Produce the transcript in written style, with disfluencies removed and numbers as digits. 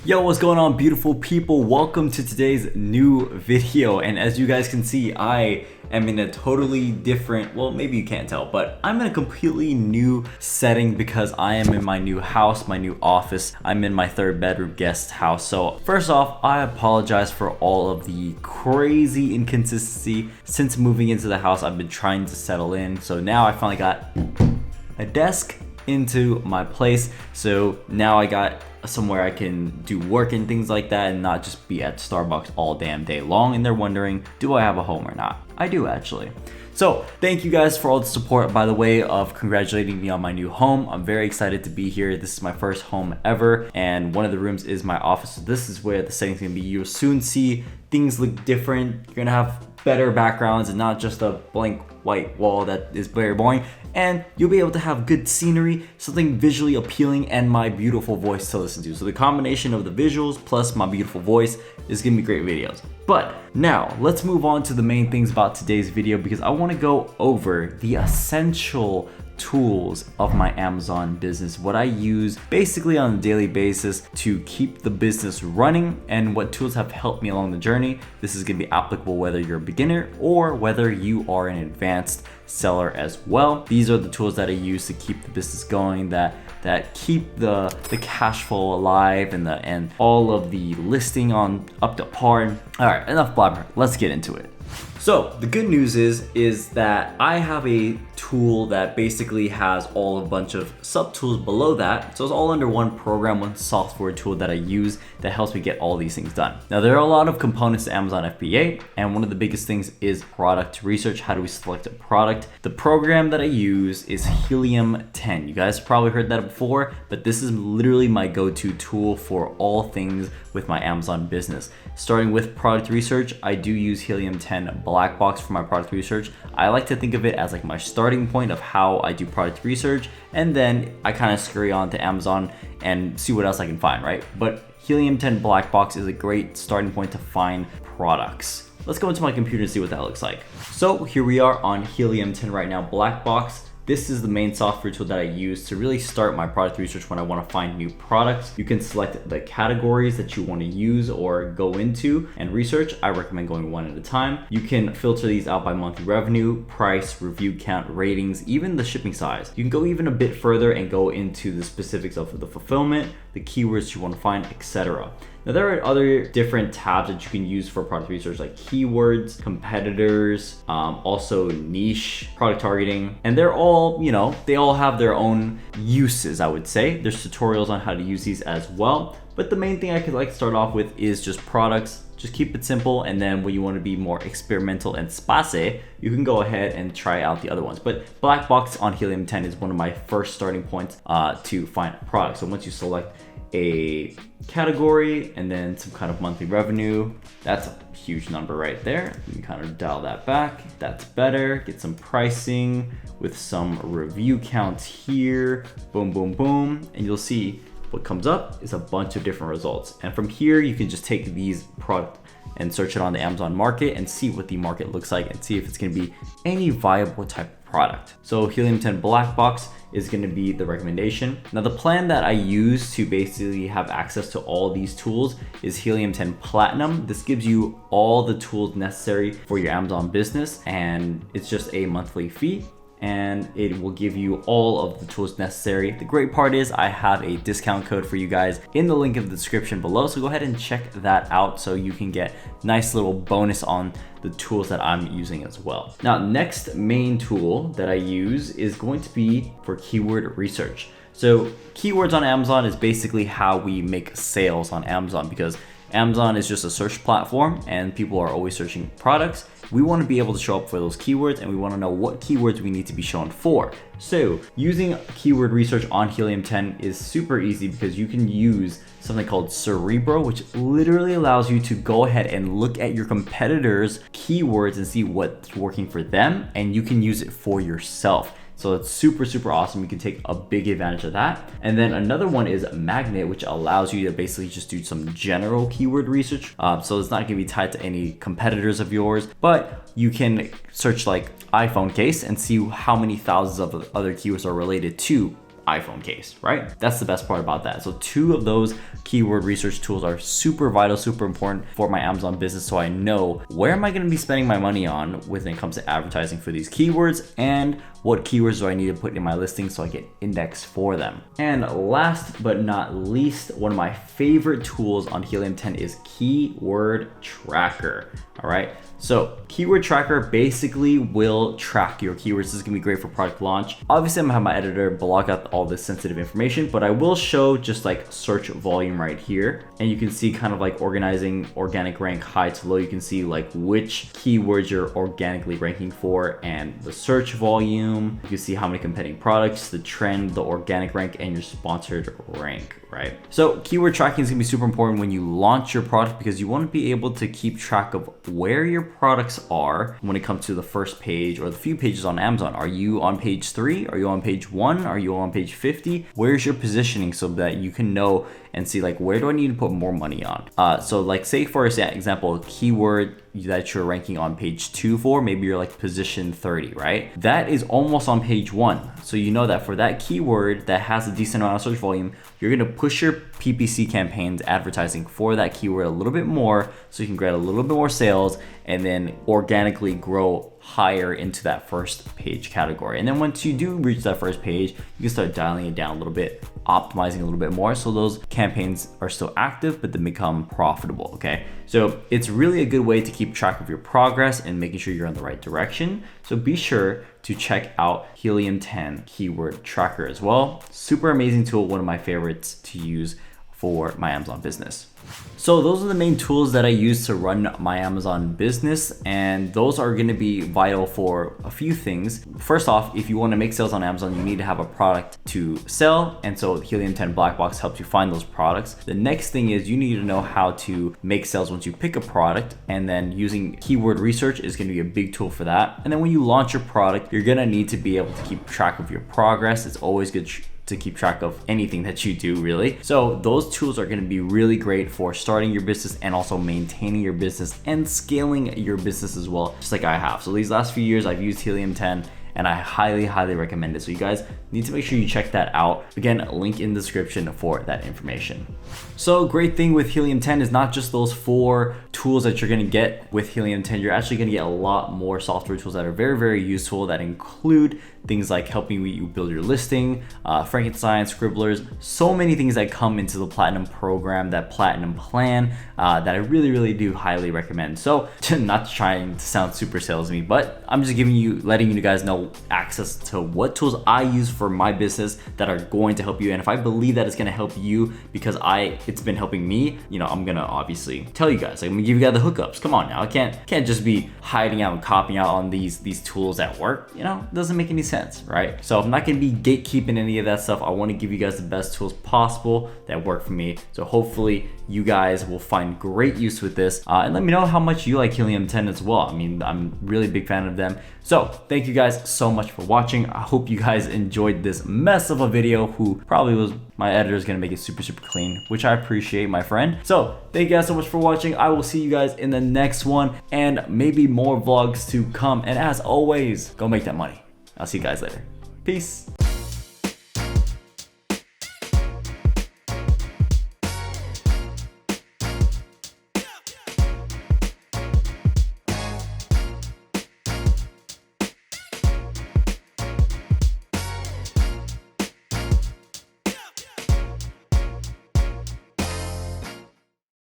Yo, what's going on, beautiful people? Welcome to today's new video. And as you guys can see, I am in a totally different, well, maybe you can't tell, but I'm in a completely new setting because I am in my new house, my new office. I'm in my 3rd bedroom guest house. So first off, I apologize for all of the crazy inconsistency. Since moving into the house, I've been trying to settle in. So now I finally got a desk into my place. So now I got somewhere I can do work and things like that and not just be at Starbucks all damn day long. And they're wondering, do I have a home or not? I do actually. So thank you guys for all the support, by the way, of congratulating me on my new home. I'm very excited to be here. This is my first home ever, and one of the rooms is my office. So this is where the setting's gonna be. You'll soon see things look different. You're gonna have better backgrounds and not just a blank white wall that is very boring. And you'll be able to have good scenery, something visually appealing, and my beautiful voice to listen to. So the combination of the visuals plus my beautiful voice is gonna be great videos. But now let's move on to the main things about today's video, because I wanna go over the essential tools of my Amazon business, what I use basically on a daily basis to keep the business running, and what tools have helped me along the journey. This is gonna be applicable whether you're a beginner or whether you are an advanced seller as well. These are the tools that I use to keep the business going, that keep the cash flow alive, and all of the listing on up to par. All right, enough blabber. Let's get into it. So the good news is that I have a tool that basically has a bunch of sub tools below that. So it's all under one program, one software tool that I use that helps me get all these things done. Now there are a lot of components to Amazon FBA, and one of the biggest things is product research. How do we select a product? The program that I use is Helium 10. You guys probably heard that before, but this is literally my go-to tool for all things with my Amazon business. Starting with product research, I do use Helium 10 black box for my product research. I like to think of it as like my starting point of how I do product research, and then I kind of scurry on to Amazon and see what else I can find, right? But Helium 10 black box is a great starting point to find products. Let's go into my computer and see what that looks like. So here we are on Helium 10 right now, black box. This is the main software tool that I use to really start my product research when I want to find new products. You can select the categories that you want to use or go into and research. I recommend going one at a time. You can filter these out by monthly revenue, price, review count, ratings, even the shipping size. You can go even a bit further and go into the specifics of the fulfillment, the keywords you want to find, etc. Now there are other different tabs that you can use for product research, like keywords, competitors, also niche, product targeting, and they're all, they all have their own uses, I would say. There's tutorials on how to use these as well. But the main thing I could like start off with is just products. Just keep it simple, and then when you want to be more experimental and spicy, you can go ahead and try out the other ones. But black box on Helium 10 is one of my first starting points to find a product. So once you select a category and then some kind of monthly revenue, that's a huge number right there. You can kind of dial that back. That's better. Get some pricing with some review counts here. Boom, boom, boom. And you'll see what comes up is a bunch of different results. And from here, you can just take these product and search it on the Amazon market and see what the market looks like and see if it's gonna be any viable type of product. So Helium 10 black box is gonna be the recommendation. Now the plan that I use to basically have access to all these tools is Helium 10 Platinum. This gives you all the tools necessary for your Amazon business, and it's just a monthly fee, and it will give you all of the tools necessary. The great part is I have a discount code for you guys in the link in the description below, so go ahead and check that out so you can get nice little bonus on the tools that I'm using as well. Now, next main tool that I use is going to be for keyword research. So keywords on Amazon is basically how we make sales on Amazon, because Amazon is just a search platform and people are always searching products. We want to be able to show up for those keywords, and we want to know what keywords we need to be shown for. So using keyword research on Helium 10 is super easy, because you can use something called Cerebro, which literally allows you to go ahead and look at your competitors' keywords and see what's working for them, and you can use it for yourself. So it's super, super awesome. You can take a big advantage of that. And then another one is Magnet, which allows you to basically just do some general keyword research. So it's not gonna be tied to any competitors of yours, but you can search like iPhone case and see how many thousands of other keywords are related to iPhone case, right? That's the best part about that. So 2 of those keyword research tools are super vital, super important for my Amazon business. So I know where am I going to be spending my money on when it comes to advertising for these keywords, and what keywords do I need to put in my listing so I get indexed for them. And last but not least, one of my favorite tools on Helium 10 is Keyword Tracker. All right. So Keyword Tracker basically will track your keywords. This is gonna be great for product launch. Obviously, I'm gonna have my editor block out all this sensitive information, but I will show just like search volume right here. And you can see kind of like organizing organic rank high to low. You can see like which keywords you're organically ranking for and the search volume. You can see how many competing products, the trend, the organic rank, and your sponsored rank, right? So keyword tracking is gonna be super important when you launch your product, because you wanna be able to keep track of where your products are when it comes to the first page or the few pages on Amazon. Are you on page 3? Are you on page 1? Are you on page 50? Where's your positioning so that you can know and see like, where do I need to put more money on? So like say for example, a keyword that you're ranking on page 2 for, maybe you're like position 30, right? That is almost on page 1. So you know that for that keyword that has a decent amount of search volume, you're gonna push your PPC campaigns advertising for that keyword a little bit more so you can get a little bit more sales and then organically grow higher into that first page category. And then once you do reach that first page, you can start dialing it down a little bit, optimizing a little bit more so those campaigns are still active but then become profitable. Okay, so it's really a good way to keep track of your progress and making sure you're in the right direction. So be sure to check out Helium 10 Keyword Tracker as well. Super amazing tool, one of my favorites to use for my Amazon business. So those are the main tools that I use to run my Amazon business, and those are going to be vital for a few things. First off, if you want to make sales on Amazon, you need to have a product to sell, and so Helium 10 Black Box helps you find those products. The next thing is you need to know how to make sales once you pick a product, and then using keyword research is going to be a big tool for that. And then when you launch your product, you're going to need to be able to keep track of your progress. It's always good to keep track of anything that you do, really. So those tools are going to be really great for starting your business and also maintaining your business and scaling your business as well, just like I have. So these last few years I've used Helium 10 and I highly recommend it. So you guys need to make sure you check that out. Again, link in the description for that information. So great thing with Helium 10 is not just those 4 tools that you're gonna get with Helium 10, you're actually gonna get a lot more software tools that are very useful, that include things like helping you build your listing, Frankenstein, Scribblers, so many things that come into the Platinum program, that Platinum plan, that I really do highly recommend. So not trying to sound super salesy, but I'm just letting you guys know access to what tools I use for my business that are going to help you. And if I believe that it's gonna help you because it's been helping me, you know, I'm gonna obviously tell you guys. I'm gonna give you guys the hookups. Come on now, I can't just be hiding out and copying out on these tools at work. You know, it doesn't make any sense, right? So I'm not gonna be gatekeeping any of that stuff. I want to give you guys the best tools possible that work for me. So hopefully you guys will find great use with this, and let me know how much you like Helium 10 as well. I mean, I'm really a big fan of them. So thank you guys so much for watching. I hope you guys enjoyed this mess of a video. Who probably was my editor is gonna make it super clean, which I appreciate, my friend. So thank you guys so much for watching. I will see you guys in the next one, and maybe more vlogs to come. And as always, go make that money. I'll see you guys later. Peace.